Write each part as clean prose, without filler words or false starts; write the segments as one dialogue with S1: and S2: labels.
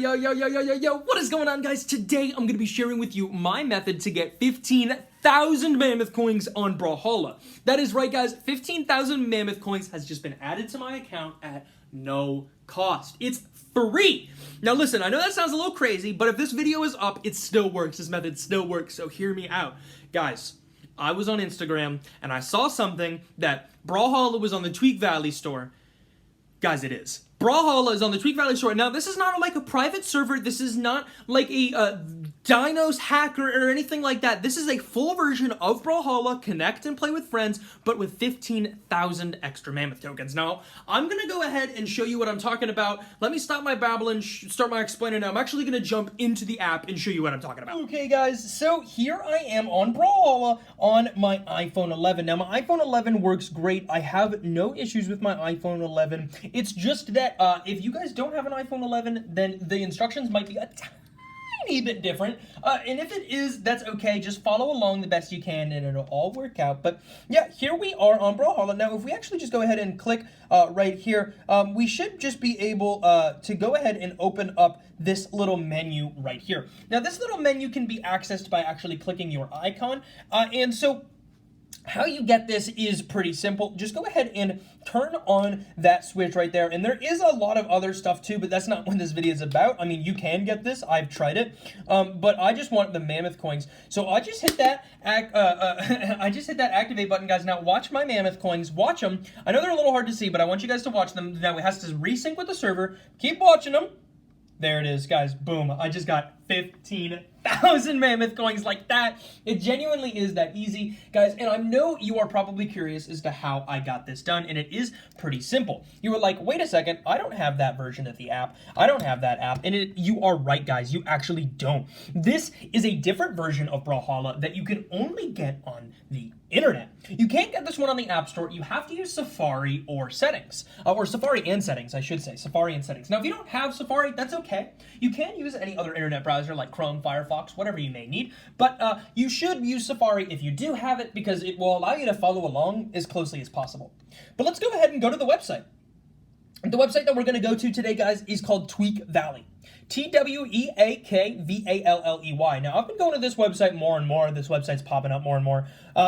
S1: Yo, what is going on, guys? Today, I'm going to be sharing with you my method to get 15,000 Mammoth coins on Brawlhalla. That is right, guys. 15,000 Mammoth coins has just been added to my account at no cost. It's free. Now, listen, I know that sounds a little crazy, but if this video is up, it still works. This method still works, so hear me out. Guys, I was on Instagram, and I saw something that Brawlhalla was on the Tweak Valley store. Guys, it is. Brawlhalla is on the Tweak Valley store. Now, this is not like a private server. This is not like a Dinos hacker or anything like that. This is a full version of Brawlhalla, connect and play with friends, but with 15,000 extra Mammoth tokens. Now, I'm going to go ahead and show you what I'm talking about. Let me stop my babbling, start my explaining now. I'm actually going to jump into the app and show you what I'm talking about. Okay, guys, so here I am on Brawlhalla on my iPhone 11. Now, my iPhone 11 works great. I have no issues with my iPhone 11. It's just that if you guys don't have an iPhone 11, then the instructions might be a tiny bit different, and if it is, that's okay. Just follow along the best you can and it'll all work out. But yeah, here we are on Brawlhalla. Now, if we actually just go ahead and click right here, we should just be able to go ahead and open up this little menu right here. Now, this little menu can be accessed by actually clicking your icon, and so how you get this is pretty simple. Just go ahead and turn on that switch right there. And there is a lot of other stuff too, but that's not what this video is about. I mean, you can get this. I've tried it. But I just want the Mammoth coins. So I just hit that activate button, guys. Now watch my Mammoth coins. Watch them. I know they're a little hard to see, but I want you guys to watch them. Now it has to resync with the server. Keep watching them. There it is, guys. Boom. I just got 15,000 Mammoth coins like that. It genuinely is that easy, guys. And I know you are probably curious as to how I got this done, and it is pretty simple. You were like, wait a second, I don't have that version of the app. I don't have that app. And you are right, guys. You actually don't. This is a different version of Brawlhalla that you can only get on the internet. You can't get this one on the App Store. You have to use Safari or settings, or Safari and settings, I should say. Safari and settings. Now, if you don't have Safari, that's okay. You can use any other internet browser like Chrome, Firefox, whatever you may need, but you should use Safari if you do have it because it will allow you to follow along as closely as possible. But let's go ahead and go to the website. The website that we're going to go to today, guys, is called Tweak Valley. TweakValley. Now, I've been going to this website more and more. This website's popping up more and more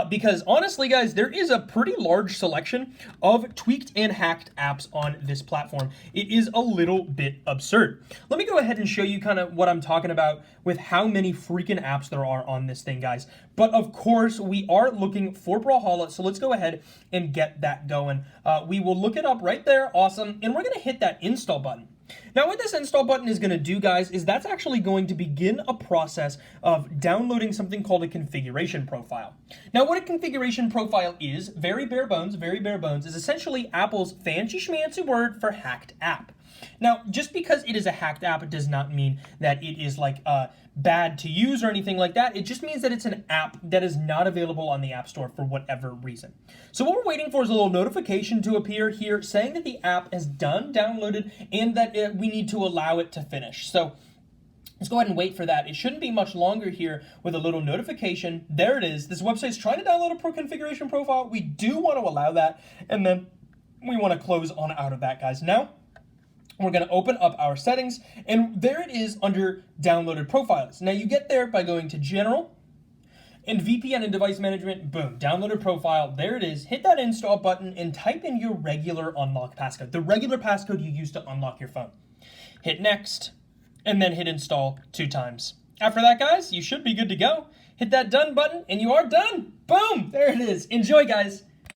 S1: because, honestly, guys, there is a pretty large selection of tweaked and hacked apps on this platform. It is a little bit absurd. Let me go ahead and show you kind of what I'm talking about with how many freaking apps there are on this thing, guys. But, of course, we are looking for Brawlhalla, so let's go ahead and get that going. We will look it up right there. Awesome. And we're going to hit that install button. Now, what this install button is going to do, guys, is that's actually going to begin a process of downloading something called a configuration profile. Now, what a configuration profile is, very bare bones, is essentially Apple's fancy schmancy word for hacked app. Now, just because it is a hacked app, it does not mean that it is like bad to use or anything like that. It just means that it's an app that is not available on the App Store for whatever reason. So what we're waiting for is a little notification to appear here saying that the app is done, downloaded, and that we need to allow it to finish. So let's go ahead and wait for that. It shouldn't be much longer here with a little notification. There it is. This website's trying to download a configuration profile. We do want to allow that, and then we want to close on out of that, guys. Now, we're going to open up our settings, and there it is under downloaded profiles. Now, you get there by going to General and VPN and Device Management. Boom, downloaded profile. There it is. Hit that install button and type in your regular unlock passcode, the regular passcode you use to unlock your phone. Hit Next, and then hit Install 2 times. After that, guys, you should be good to go. Hit that Done button, and you are done. Boom, there it is. Enjoy, guys.